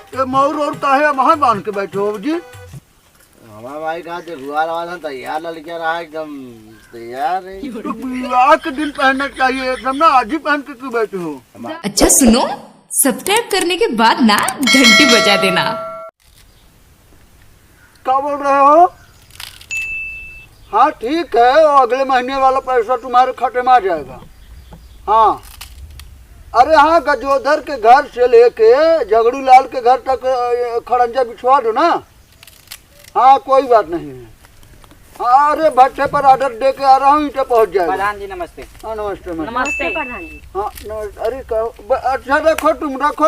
ये मोर और काहे वहाँ बांध के बैठे हो जी? हमारा भाई कहा गुआर वाला तैयार लड़किया रहा एकदम तैयार है। तो विवाह के दिन पहनना चाहिए एकदम ना, आज ही पहन के क्यों बैठे हो? अच्छा सुनो, सब्सक्राइब करने के बाद ना घंटी बजा देना। क्या बोल रहे हो? हाँ ठीक है, अगले महीने वाला पैसा तुम्हारे खाते में आ जाएगा। हाँ अरे हाँ, गजोधर के घर से लेके झगड़ू लाल के घर तक खड़ंजा बिछवा दो ना। हाँ कोई बात नहीं है। हाँ अरे भट्टे पर ऑर्डर दे के आ रहा हूँ, इटे पहुँच जाएगा। प्रधान जी नमस्ते। हाँ नमस्ते नमस्ते प्रधान जी। हाँ नमस्ते। अरे अच्छा रखो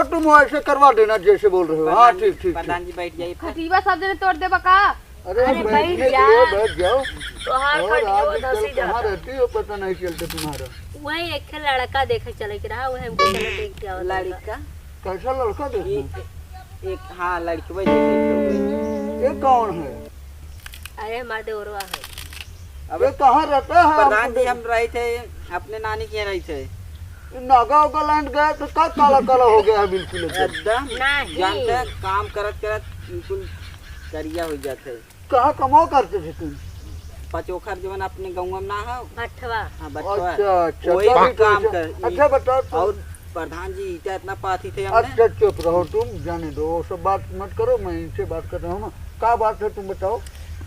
तुम वैसे करवा देना जैसे बोल रहे हो। हाँ ठीक ठीक। प्रधान जी बैठ जाइए। खतीबा सब जने तोड़ दे बका। अरे बैठने के लिए बैठ जाओ। तोहार और खटियो धसी आजकल कहाँ जाता। रहती हो पता नहीं चलता तुम्हारा। वही एक लड़का देखे चले के रहा, वही हमको चले देख के आवत लड़का। लड़का कैसा लड़का देखना? एक हाँ लड़की वही देखे। ये कौन है? अरे हमारे देवरवा है। अब ये कहाँ रहता है? प्रधान जी हम रहे थे अपने नानी के रहे थे। नागा उगा लैंड गए तो क्या काला काला हो गया है बिल्कुल एकदम। एकदम नहीं। जानते हैं, काम करत करत बिल्कुल करिया हो जाते। कहाँ कमाओ करते थे तुम? पचोखर जवन अपने गाँव में ना है। भट्ठवा। हाँ बच्चों अच्छा अच्छा वही तभी तो काम ऐसा- कर। अच्छा बताओ तुम। और प्रधान जी ईटा इतना पाती थे हमने। अच्छा चुप रहो तुम, जाने दो वो सब बात मत करो, मैं इनसे बात कर रहा हूँ ना। क्या बात है तुम बताओ।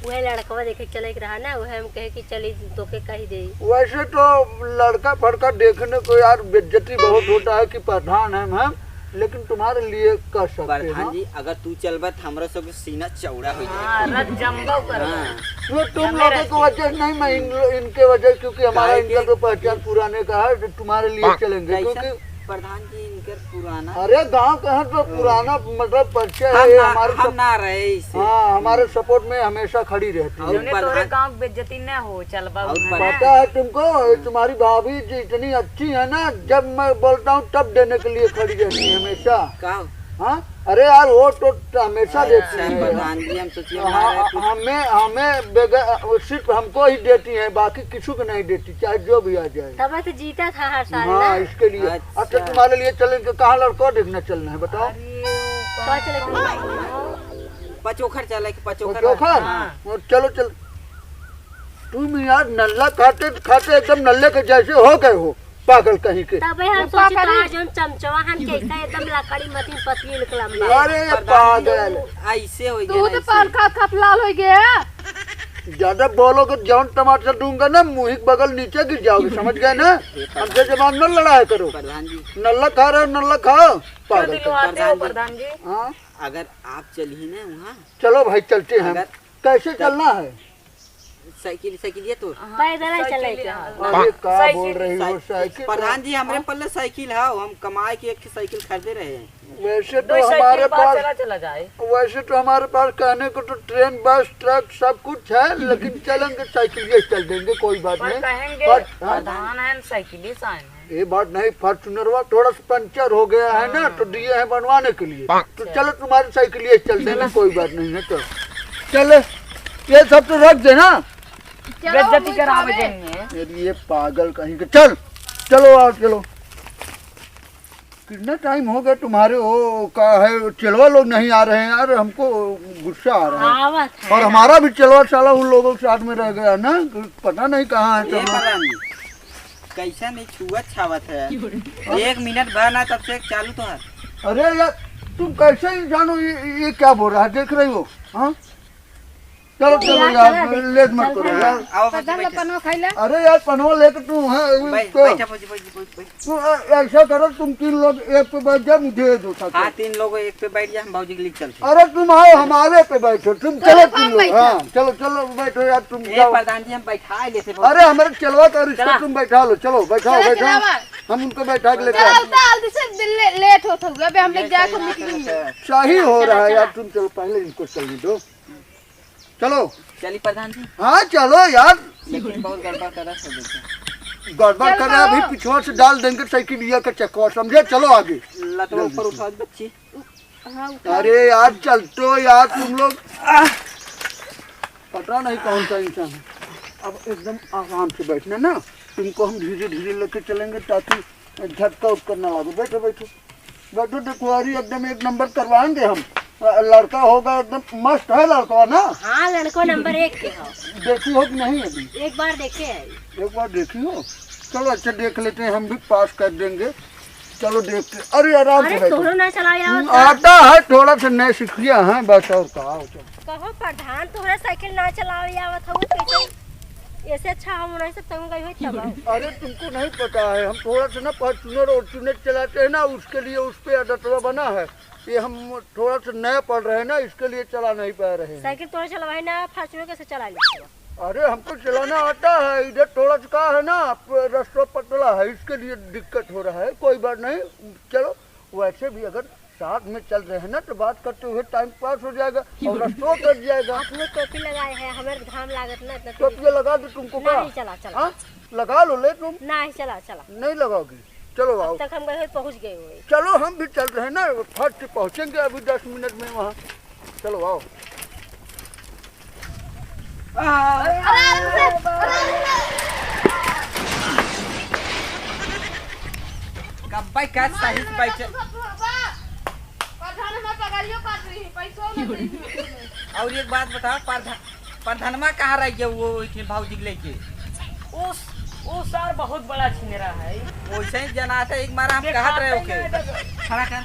वही लड़कवा देखे चले के रहा ना, वही हम कहे कि चली तोके कही दे। वैसे तो लड़का फड़का देखने को यार बेइज्जती बहुत होता है कि प्रधान है हम, लेकिन तुम्हारे लिए कर सकते हैं। प्रधान जी अगर तू चलबत हमरा सब सीना चौड़ा हो जाए। हां रत जंबो कर। हाँ वो तुम लोगों की वजह नहीं, मैं इनके वजह, क्योंकि हमारा इनका तो पहचान पुराने का है, तो तुम्हारे लिए चलेंगे। क्योंकि प्रधान जी इनकर पुराना अरे गांव का है तो पुराना मतलब परिचय है हम हमारे हम ना रहे इसे। हाँ हमारे सपोर्ट में हमेशा खड़ी रहती है। और प्रधान गांव बेइज्जती न हो चलबा। और पता है तुमको, तुम्हारी भाभी जी इतनी अच्छी है ना, जब मैं बोलता हूँ तब देने के लिए खड़ी रहती है हमेशा। का हाँ अरे यार वो तो हमेशा देती है। प्रधान जी हम सोचिए हमें सिर्फ हमको ही देती है, बाकी किसी को नहीं देती, चाहे जो भी आ जाए। तब तो जीता था हर साल हाँ ना। इसके लिए। अच्छा। अच्छा तुम्हारे लिए चलेंगे, कहाँ लड़का देखना चलना है बताओ? तो चले पचोखर चले पचोखर। चोखर चलो चलो। तुम यार नल्ला खाते खाते एकदम नल्ले के जैसे हो गए हो, पागल कहीं के। तब हम सोची तो जो चमचवा हम के एकदम लकड़ी मतीन पतली निकलम। अरे ये पागल ऐसे हो तू तो गया पान खा खा लाल हो गया। ज्यादा बोलोगे जौन टमाटर दूंगा ना मुंह के बगल नीचे गिर जाओगे, समझ गए ना? हमसे जबान न लड़ाया करो। प्रधान जी नल्ला खा रहे हो नल्ला खाओ, पागल प्रधान जी हाँ अगर आप चलिए ना वहाँ चलो भाई चलते हैं। अगर कैसे चलना है? साइकिल ये तो पैदल ही चले के। अरे क्या बोल रही हो? साइकिल? प्रधान जी हमारे पल्ले साइकिल है, हम कमाए की एक साइकिल खरीदे रहे हैं। वैसे तो हमारे पास चला जाए। वैसे तो हमारे पास कहने को तो ट्रेन बस ट्रक सब कुछ है, लेकिन चलेंगे साइकिल ये चल देंगे, कोई बात नहीं। प्रधान है साइकिल ही साइन है। ये बात नहीं, फॉर्चूनरवा थोड़ा सा पंचर हो गया है ना, तो दिए हैं बनवाने के लिए, तो चलो तुम्हारी साइकिल ये चल देंगे, कोई बात नहीं है। तो चले ये सब तो रख देना, बेइज्जती करावे देंगे। ये पागल कहीं के। चल चलो आओ चलो। कितना टाइम हो गया तुम्हारे वो का है चलवा लोग नहीं आ रहे हैं यार, हमको गुस्सा आ रहा है। और हमारा भी चलवा साला उन लोगों के साथ में रह गया ना, पता नहीं कहाँ है। ये प्रधान जी कैसा नहीं छुआ छावत है, 1 मिनट भर ना तब से चालू तो है। अरे यार तुम कैसे इंसान हो? ये क्या बोल रहा है, देख रही हो? हाँ चलो चलो यार लेट मत करो यार। आओ बैठो। अरे यार पनवा लेकर तुम बैठा तू ऐसा करो, तुम 3 लोग एक पे बैठ जाओ, मुझे दो साथ। हाँ 3 लोग एक पे बैठ जाए, हम भाजी के लिए चलते। अरे तुम आओ हमारे पे बैठो, तुम चलो 3 लोग। हाँ चलो चलो बैठो यार तुम जाओ। प्रधान जी हम बैठा लेते। अरे हमारे चलवा का रिश्ता तुम बैठा लो, चलो बैठाओ बैठाओ, हम उनको बैठा के लेकर लेट होता हुआ अबे हम लोग जाके निकलेंगे। शाही हो रहा है यार। तुम चलो पहले इनको चलने दो, चलो। चलिए प्रधान जी। हाँ चलो यार, लेकिन बहुत गड़बड़ कर रहा है। गड़बड़ कर रहा है अभी, पिछवा से डाल देंगे साइकिल लिया का चक्कर, समझे? चलो आगे। लतवा ऊपर उठा बच्ची। अरे यार चलते यार तुम लोग, पता नहीं कौन सा इंसान है। अब एकदम आराम से बैठना ना, तुमको हम धीरे धीरे लेके चलेंगे ताकि झटका उपकर ना लगे। बैठो बैठो बैठो देखुआरी एकदम एक नंबर करवाएंगे हम। लड़का होगा एकदम मस्त है लड़का ना। हाँ लड़को नंबर 1 के हो। देखी हो कि नहीं अभी? एक बार देखे है। एक बार देखी हो? चलो अच्छा देख लेते हैं, हम भी पास कर देंगे। चलो देखते। अरे आराम से अरे बैठो। तोहरो ना चलाया आता है थोड़ा सा नए सीखिया है बस और कहा। कहो प्रधान तोहरा साइकिल ना चलावे आवत हो कैसे ऐसे अच्छा हम नहीं सब तुम गई हो तब। अरे तुमको नहीं पता है, हम थोड़ा सा ना फॉर्च्यूनर और चुनेट चलाते हैं ना, उसके लिए उस पे अडटवा बना है। ये हम थोड़ा सा नया पढ़ रहे हैं ना, इसके लिए चला नहीं पा रहे हैं। साइकिल तोहरा चलवाई ना फॉर्च्यूनर कैसे चला ले? अरे हमको चलाना आता है, इधर थोड़ा सा का है ना रास्ता पतला है, इसके लिए दिक्कत हो रहा है। कोई बात नहीं, चलो वैसे भी अगर साथ में चल रहे हैं ना तो बात करते हुए टाइम पास हो जाएगा और रास्ता कट जाएगा। आपने टोपी लगाए है, हमें घाम लागत ना इतना। टोपी लगा दो तुमको का? नहीं चला चला। हाँ लगा लो ले तुम। नहीं चला चला। नहीं लगाओगी? चलो आओ। तक हम गए पहुंच गए हुए। चलो हम भी चल रहे हैं ना, फट से पहुंचेंगे अभी 10 मिनट में वहाँ। चलो आओ। कब्बाई का सही से बैठ। और एक बात बताओ, प्रधानमा कहाँ रह गया वो भाजी के लेके? वो सर बहुत बड़ा छिनेरा है। वैसे ही जना था एक बार हम कहत रहे ओके खड़ा कर।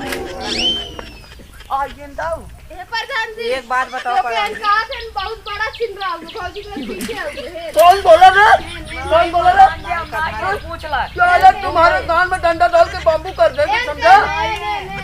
प्रधान जी एक बात बताओ प्रधान जी, बहुत बड़ा छिन रहा है भौजी के पीछे है। कौन बोला रे? कौन बोला रे? पूछ ला। क्या है तुम्हारे कान में डंडा डाल के बाम्बू कर देंगे, समझा?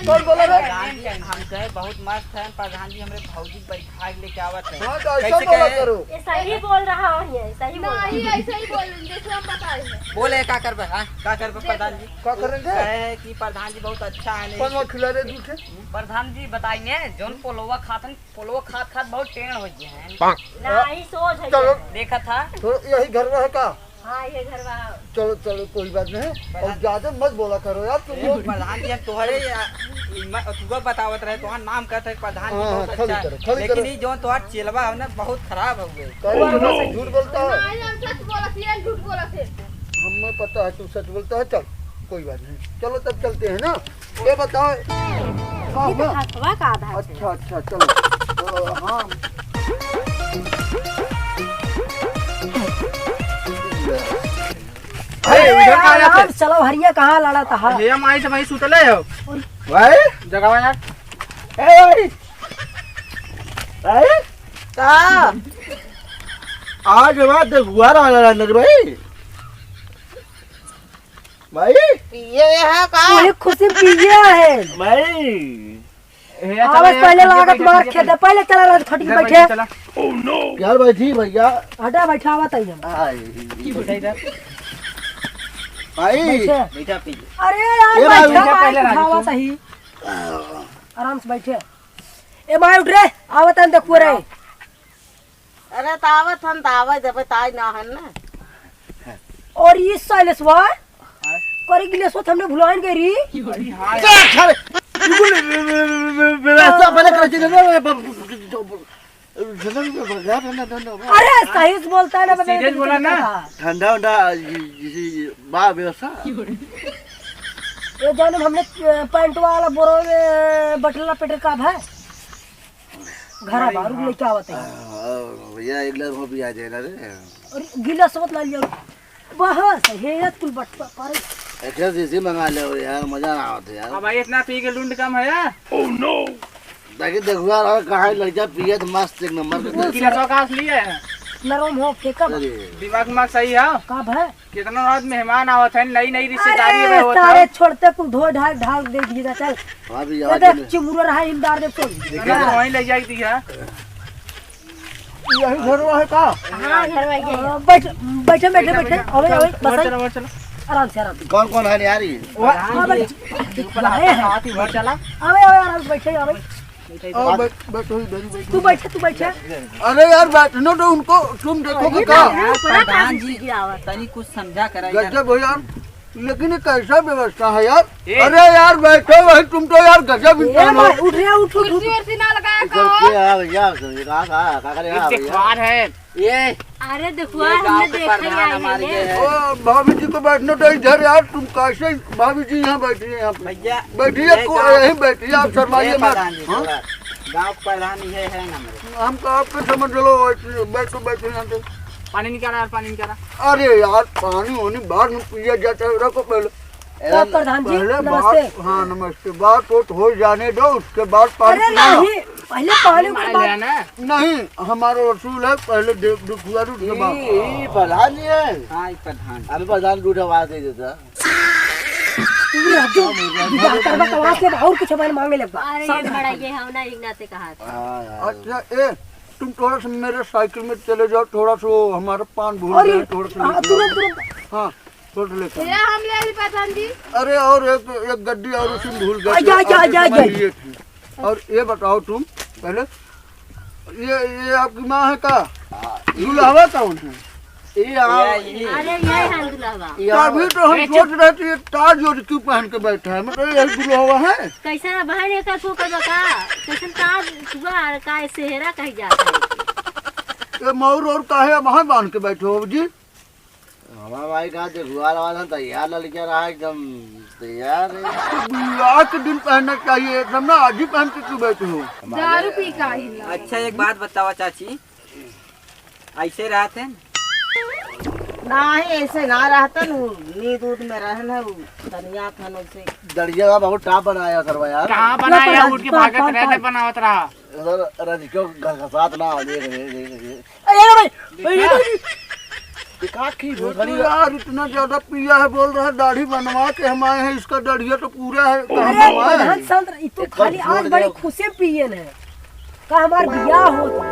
कौन बोला रे? प्रधान जी हम कहे बहुत मस्त है, प्रधान जी हमरे भौजी बैठा के लेके आवत है। हाँ तो ऐसा कैसे बोला कहे? करो। ये सही बोल रहा हूँ, ये सही बोल रहा हूँ। नहीं ऐसे ही बोल जैसे हम बताए हैं। बोले का करबे? हाँ का करबे प्रधान जी? क्या करेंगे? कहे है कि प्रधान जी बहुत अच्छा है। कौन वो खिला रहे दूसरे? प्रधान जी बताइए जोन पोलोवा खात खात बहुत टेढ़ हो गए हैं। नहीं सोच है। चलो देखा था। तो यही घर है का? हाँ ये घर वहाँ। चलो चलो कोई बात नहीं, और ज्यादा मत बोला करो यार तुम लोग। प्रधान जी हम तोहरे तुझको बतावत रहे, तोहर नाम कहते हैं प्रधान जी हाँ, बहुत खाली अच्छा करो, है। खाली लेकिन करो। ये जो तोहर चेलवा है ना बहुत खराब हो गए। करो, झूठ बोलता है। नहीं हम सच बोला थे, झूठ बोला थे। हमें पता है तू सच बोलता है। चल कोई बात नहीं, चलो तब चलते हैं ना। ये बताओ हाँ, ये तो हाँ। हथवा का आधा है। अच्छा अच्छा चलो हाँ चलो हरिया कहाँ लड़ा था? ये हम आई से भाई सुतले हो भाई जगह यार। ए भाई का आज बात गुआर वाला अंदर भाई भाई ये है का वही खुशी पिया है। भाई आवाज पहले लागत मार खेत है, पहले चला रहा खट के बैठे। यार बैठी भैया हटा बैठा हुआ था भाई बैठे। बेटा पी अरे यार ये भाई, बैठा पहले बैठा राजू हुआ था ही। आराम से बैठे। ए माय उठ रे, आवत है देखो रे। अरे तावत हम तावत जब ताई ना है ना। और ये साइलेंसवा करे गिले सो हमने भुलाइन गई री। व्यवस्था पहले कर अरे सही से बोलता है ना। सीरियस बोला ना। ठंडा वंडा बा व्यवस्था। ये जाने हमने पैंट वाला बोरो में बटला पेटर का है घरा बाहर लेके आवत है। भैया एक गिलास हो पिया दे ना रे। और गिला सोत ला लिया बस है कुल बट पर एक शीशी मंगा ले यार, मजा ना आवत यार। अब भाई इतना पी के लुंड कम है। ताकि देखो यार कहाँ लड़का पिए तो मस्त एक नंबर का। गिलासों का असली है, नरम हो फेंका दिमाग में सही है। का है कितना रात मेहमान आवत है, नई नई रिश्तेदारी में होता सारे है। छोड़ते कुल धो ढाल ढाल दे दिए चल। वहाँ भी ये देख चिमुरा रहा इमदार दे तो वहीं ले जाई दी है। यही घर है का? हाँ घर में गए। बैठ बैठे बैठे बैठे अबे अबे बस चलो चलो आराम से आराम से कौन कौन है यार ये? चला अबे अबे आराम से बैठे अबे बैठो इधर ही तू बैठे बैठो। अरे यार बैठने तो उनको, तुम देखोगे का? प्रधान जी तनी कुछ समझा कर गजब हो यार, लेकिन ये कैसा व्यवस्था है यार? अरे यार बैठो भाई, तुम तो यार गजब ए इंसान हो। भाई उठ रे उठ उठ कुर्सी वर्सी ना लगाया इधर के आ भैया, कहाँ कहाँ करे आ भैया? है ये अरे देखो ये गांव हमने के देखा ही प्रधान आई हमारे ये है है। ओ भाभी जी को बैठने दो इधर यार, तुम कैसे भाभी जी यहाँ बैठिए, यहाँ पे भैया बैठिए, ये गांव- यहीं बैठिए, आप शर्माइए ये मत। प्रधान जी हाँ? थोड़ा गांव का प्रधान ये है ना मेरे। हमको आपके समझ लो, बैठो बैठो यहाँ पे। पानी निकाला यार, पानी निकाला। अरे यार पानी होनी बाद में पिया जाता है, रखो पहले तो प्रधान जी पहले नमस्ते। बात, हाँ नमस्ते, बात हो जाने दो, उसके बाद पानी अरे पिलाना। नहीं, पहले पानी के पानी बाद लिया ना। नहीं, हमारा रसूल है, पहले दुखुआ उसके बाद। ये प्रधान जी है। हाँ ये प्रधान। अभी प्रधान दूध आवाज दे देता। करवा कवा के और कुछ मैंने मांगे लगवा। अरे ये बड़ा ये हमने एक नाते कहा था। हाँ यार। अच्छा तुम थोड़ा सा मेरे साइकिल में चले जाओ, थोड़ा सा वो हमारा पान भूल अरे गए, थोड़ा सा लेके तुरंत आओ। तुरंत हाँ थोड़ा सा लेकर ये हम ले आए प्रधान जी। अरे और एक गड्डी और उसमें भूल गए, आजा, आजा, आपके आजा, समय आजा। लिए थी। और ये बताओ तुम पहले, ये आपकी माँ है का दूल्हा कौन है? ये आओ। ये अरे ये हम दुल्हवा तभी तो हम सोच रहे थे ये ताज और क्यों पहन के बैठा है, मतलब यही दूल्हा है। कैसा बहन एक को कर बका कैसन ताज हुआ का सेहरा कही जाता है। ये मोर और काहे वहाँ बांध के बैठे हो जी? हमारा भाई कहा गुआर आवाज हम तैयार लड़कियां रहा एकदम तैयार है। विवाह के दिन पहनना चाहिए, एकदम ना आज ही पहन के क्यों बैठे हो? दारू पी का ही ला। अच्छा एक बात बताओ चाची, ऐसे रहते नहीं ऐसे ना रहता नींद उद में रहन है तनिया था उसे दरिया का बहुत टाप बनाया करवा यार। कहाँ बनाया, उठ के भागत रहते बनावत रहा। रजिको घसात ना हो, देख देख अरे भाई का की ये तो यार इतना ज्यादा पिया है, बोल रहा है दाढ़ी बनवा के हम आए हैं, इसका दाढ़िया तो पूरा है, कहाँ बनवाया है? प्रधान संत ई तो खाली आज बड़ी खुशी पिए है का हमार बियाह होता।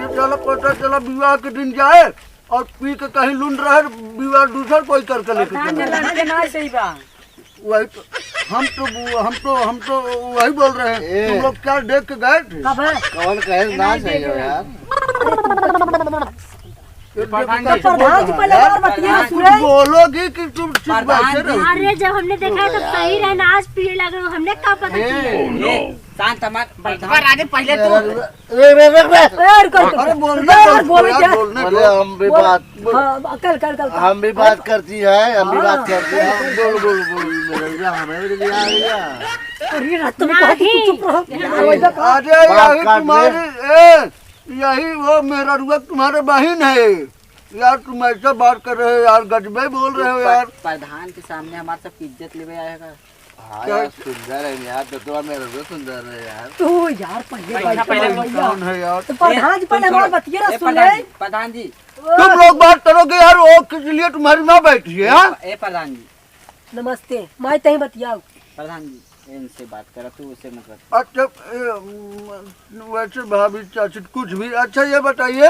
ये चला पता चला विवाह के दिन जाए और पी के कहीं लुंड रहे, विवाह दूसरा कोई करके लेके चले। वही तो हम तो वही बोल रहे हैं, तुम लोग क्या देख के गए थे? कब है कौन कहे ना चाहिए यार। प्रधान जी, प्रधान जी पहले और बतिया कुछ सुने। बोलोगी कि तुम चुप बैठे रहो? अरे जब हमने देखा तब सही रहना, आज पिए लग रहे हमने क्या पता किया। शांत हमार राजे पहले तो यार कर अरे बोलने यार दो, बोले यार क्या बोलने बोले दो। हम भी बात हाँ कल हम भी बात करती है, हम भी बात करते हैं। बोलो बोलो बोलो। हमें भी लिया गया। अरे रात में कहा कि तू चुप रहो। अरे बात यही काट तुम्हारी यही वो मेरा रुआ तुम्हारे बहन है यार, तुम ऐसा बात कर रहे हो यार, गजबे बोल रहे हो यार। प्रधान के सामने हमारे सब इज्जत लेवे आएगा। हाँ यार सुंदर है यार, तो मेरे को सुंदर है यार। तू यार पहले कौन है यार? तो प्रधान जी पहले हमार बतिया ए, सुन ले। प्रधान जी तुम लोग बात करोगे यार, वो किस लिए तुम्हारी माँ बैठी है? हाँ ए प्रधान जी नमस्ते मैं तही बतियाओ। प्रधान जी इनसे बात करा, तू उससे मत कर। अच्छा वैसे भाभी चाची कुछ भी। अच्छा ये बताइए,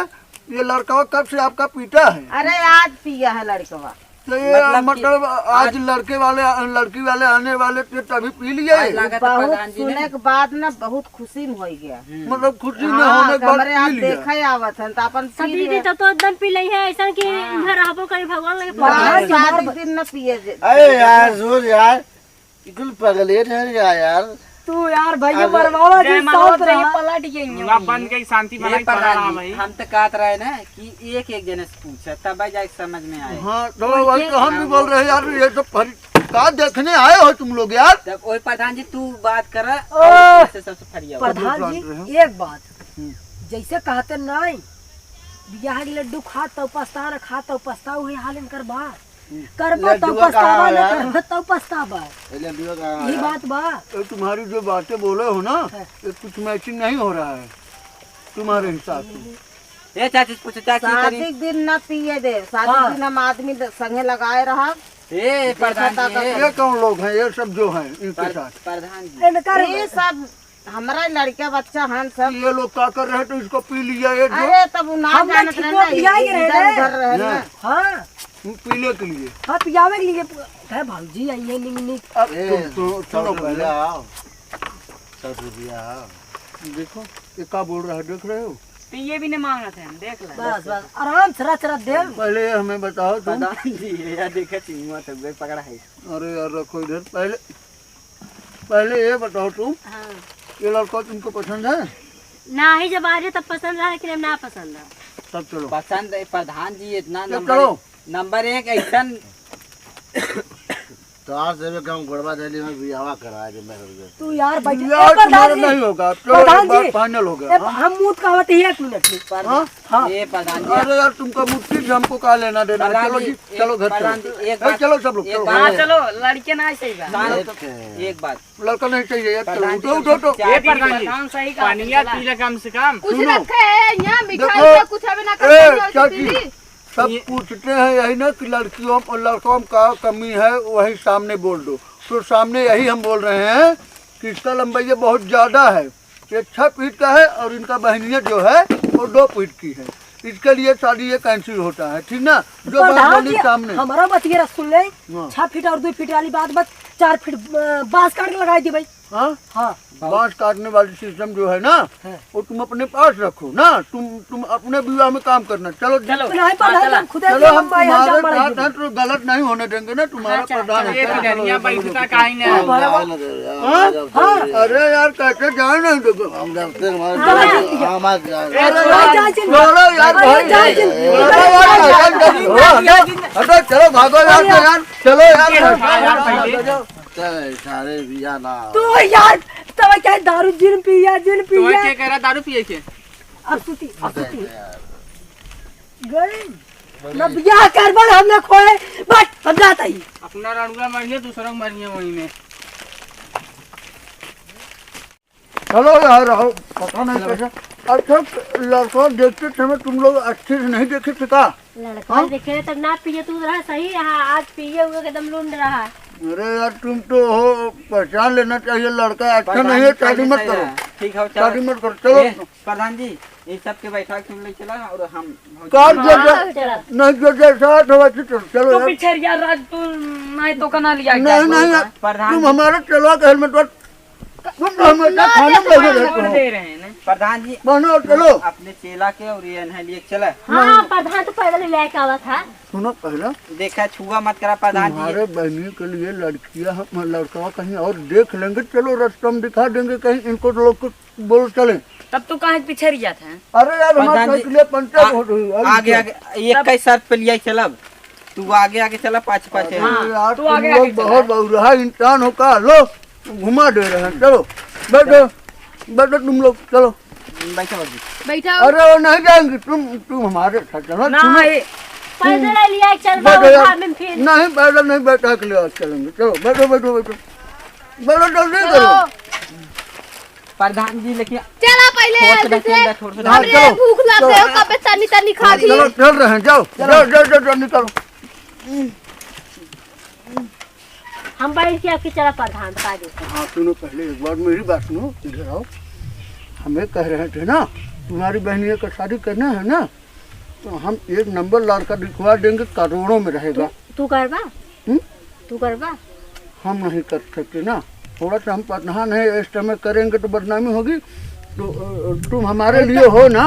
ये लड़का कब से आपका पीता है? अरे आज पिया है लड़कवा। तो ये मतलब कि आज लड़की वाले आने वाले थे तभी पी लिए? आज लागत बहुत प्रधान जी सुने ने के बाद ना बहुत खुशी में हो गया। मतलब खुशी में हाँ, होने के बाद हमारे यहाँ पी लिया? देखे आवत है तो अपन सब पी दीदी लिए। तो एकदम पी ली है, ऐसा कि घर रहबो करे भगवान लगे बाहर शादी दिन न पिए जे। अरे यार सुन यार, इकुल पगले ठहर जा यार। तू यार भैया मरवावा जी साथ रहा। वहाँ बंद के शांति ए, बनाई पड़ा प्रधान रहा जी, भाई। हम तो कहते रहे ना कि एक जने से पूछे तब जाके समझ में आए। हाँ तो वही तो हम भी बोल रहे हैं यार, ये तो का देखने आए हो तुम लोग यार? जब ओए प्रधान जी तू बात कर सबसे फरिया हो। प्रधान जी एक बात जैसे कहते नहीं बियाह के लड्डू खा तो पछता न खा तो पछता हुए हाल इनकर बात करबा तो लड्डुआ पछतावा कहाँ न है? करबा तो पछतावा। लड्डू कहाँ यही बात बा। ये तुम्हारी जो बातें बोले हो ना, ये कुछ मैचिंग नहीं हो रहा है तुम्हारे हिसाब से। ए चाची पूछो चाची शादी करी। के दिन न पिए दे, शादी हाँ। के दिन हम आदमी संगे लगाए रहा। ए प्रधान जी ये कौन लोग हैं ये सब जो हैं इनके साथ? प्रधान जी इनकर ये सब हमारा लड़का बच्चा हम सब। ये लोग क्या कर रहे हैं तो इसको पी लिया ये जो अरे तब वो ना हम ना जानत ठीक रहे ना, को पिया ही रहे इधर हैं। उधर रहे ना। हाँ पीने के लिए। हाँ पियावे के लिए है भाजी आई है निंग निंग। अब ए, सुनो पहले, आओ 100 रुपया आओ। देखो ये क्या बोल रहा है, देख रहे हो? तो ये भी नहीं मांगा था, देख ले। बस बस आराम से रच रच दे। पहले ये हमें बताओ तुम। प्रधान जी यार देखा चिंगुआ तो गए पकड़ा है। अरे यार रखो इधर। पहले ये बताओ तुम, हाँ ये लड़का तुमको पसंद है? ना ही जब आ रहे तब पसंद रहा, लेकिन अब ना पसंद है। तब चलो पसंद है प्रधान जी इतना तब चलो। नंबर 1 ऐसा तो आज से भी कम गुड़वा दिल्ली में बियाह करा दे मेरे को। तू यार बैठ यार तुम्हारा नहीं होगा, चलो प्रधान एक बार जी। फाइनल हो गया। हम मूत का होते ही 1 मिनट में। हाँ? हाँ ये प्रधान जी अरे यार तुमका मुट्ठी से हमको कहा लेना देना है। प्रधान चलो जी, जी चलो घर प्रधान चलो। जी, एक ए, बात- चलो सब लोग एक चलो। बात- हाँ चलो लड़के ना सही बा एक बात लड़का नहीं चाहिए यार, चलो प्रधान जी, उठो उठो उठो। ये प्रधान सही कहा पानिया पीले कम से कम कुछ सुनो। रखे है यहाँ मिठाई देखो, का कुछ हमें ना ए कर चाची सब पूछते हैं यही ना कि लड़कियों और लड़कों का कमी है, वही सामने बोल दो। तो सामने यही हम बोल रहे हैं कि इसका लंबाई बहुत ज़्यादा है, ये 6 फीट का है और इनका बहनिया जो है वो 2 फीट की है। इसके लिए शादी ये कैंसिल होता है, ठीक ना? जो बात प्रधान बोली जी, सामने। हमारा बात ये सुन ले। हाँ। 6 फीट और 2 फीट वाली बात बस 4 फीट बांस काट के लगाई दी भाई। हाँ, हाँ बांस काटने वाली सिस्टम जो है ना हाँ। वो तुम अपने पास रखो ना, तुम अपने विवाह में काम करना। चलो चलो नहीं प्रधान जी, खुद चलो हम तुम्हारे साथ हैं तो गलत नहीं होने देंगे ना, तुम्हारा प्रधान है। ये चलो, धनिया चलो, बैठता चलो। काहे ना हम जाए ना दे यार, हाँ? जब हाँ, से- अरे यार कैसे जाए नहीं देखो। हम जब से हमारे हाँ, हमारे चलो यार भाई, चलो चलो भागो यार, तो यार चलो यार। सारे बियाह ना तू यार तब क्या दारू जिन पिया तो क्या कह रहा दारू पिए के अब सुती गए ना बियाह करबन हमने खोए बट हम जाता ही। अपना रड़ुआ मारिए दूसरा को मारिए वहीं में चलो यार आओ, पता नहीं कैसा। अच्छा लड़का देखते समय तुम लोग अच्छे से नहीं देखे थे का? लड़का देखे तो ना पिए तू रहा सही, यहाँ आज पिए हुए एकदम लूंड रहा है। अरे यार तुम तो हो, पहचान लेना चाहिए लड़का अच्छा नहीं है, शादी मत करो, ठीक है शादी चलो मत करो। चलो ये, प्रधान जी ये सब के बैठा के ले चला और हम कार जो चला। नहीं जो जैसा है तो वैसे चलो। चलो तो यार, पीछे यार राज तू नहीं तो कना लिया नहीं नहीं यार, प्रधान तुम हमारे चलवा के हेलमेट पर तुम तो हमेशा खाने में लगे रहते हो। दे रहे हैं ना प्रधान जी बनो चलो। अपने चेला के और ये इन्हें लिए चला हाँ प्रधान तो पैदल ही लेके आवा था। सुनो पहला, देखा छुआ मत करा प्रधान जी तुम्हारे बहनी के लिए लड़कियां हम लड़का कहीं और देख लेंगे, चलो रास्ता में दिखा देंगे कहीं, इनको लोग को बोल चले। तब तू कहाँ पीछे रिया था अरे यार हमारे प्रधान जी, साइकिल लिए पंचर हो रही है। आगे आगे एक कई शर्त पे लिया चलब तू आगे आगे चला पाछे पाछे अरे यार तू तुम आगे लोग आगे चला। बहुत बहुरहा इंसान हो का, लो घुमा दे रहे हैं। चलो बैठो बैठो तुम लोग, चलो। बैठा बाबू बैठा अरे वो नहीं जाएंगे, तुम हमारे साथ चलो। ना सुनो, ये पैदल ही लिया चल बैठो यार। बाबू में फिर नहीं पैदल नहीं, बैठा के लिए आज चलेंगे। चलो बैठो बैठो बैठो बैठो, जल्दी करो। प्रधान जी लेकिन चला पहले थोड़ा सा जल्दी से बैठिए, थोड़ा सा हाँ, हमरे चलो, भूख लग गई चलो। हो कब तनी तनी खा ली चलो चल रहे हैं, जाओ जाओ जाओ जाओ जाओ, निकलो। हम बैठ के आपकी चला प्रधान पागे। हाँ सुनो, पहले एक बार मेरी बात सुनो, इधर आओ। हमें कह रहे थे ना तुम्हारी बहनिया का शादी करना है ना, तो हम एक नंबर लड़का दिखवा देंगे, करोड़ों में रहेगा। तू करवा हम्म? तू करवा हम नहीं कर सकते ना, थोड़ा सा हम प्रधान है, इस समय करेंगे तो बदनामी होगी। तो तुम हमारे लिए हो ना,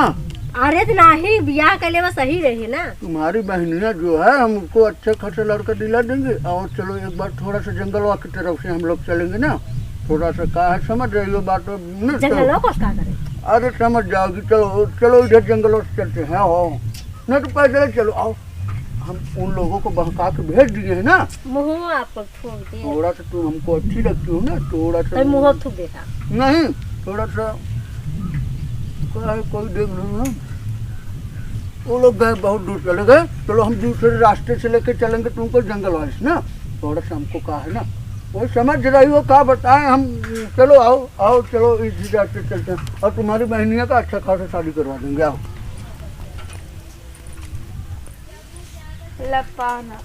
अरे तो नहीं बियाह कर ले सही रही ना। तुम्हारी बहनिया जो है हम उसको अच्छे खासे लड़का दिला देंगे। और चलो एक बार थोड़ा सा जंगलवा की तरफ से हम लोग चलेंगे ना, थोड़ा सा का है, समझ रही हो बात न? जंगलों को क्या करे। अरे समझ जाओगी, चलो चलो इधर जंगलों से चलते हैं। आओ नहीं तो पैदल चलो, आओ। हम उन लोगों को बहका के भेज दिए है ना, मुँह आपको थूक दे थोड़ा सा तुम हमको अच्छी लगती हो ना, थोड़ा सा मुँह थूक देता। नहीं, थोड़ा सा क्या है, कोई देख लो ना। वो लोग गए, बहुत दूर चले गए। चलो हम दूसरे रास्ते से लेके चलेंगे तुमको जंगल वाले से ना, थोड़ा सा हमको कहा है ना, वो समझ रही हो क्या बताएं हम। चलो आओ आओ, चलो इसी रास्ते चलते हैं और तुम्हारी बहनिया का अच्छा खासा शादी करवा देंगे। आओ लपाना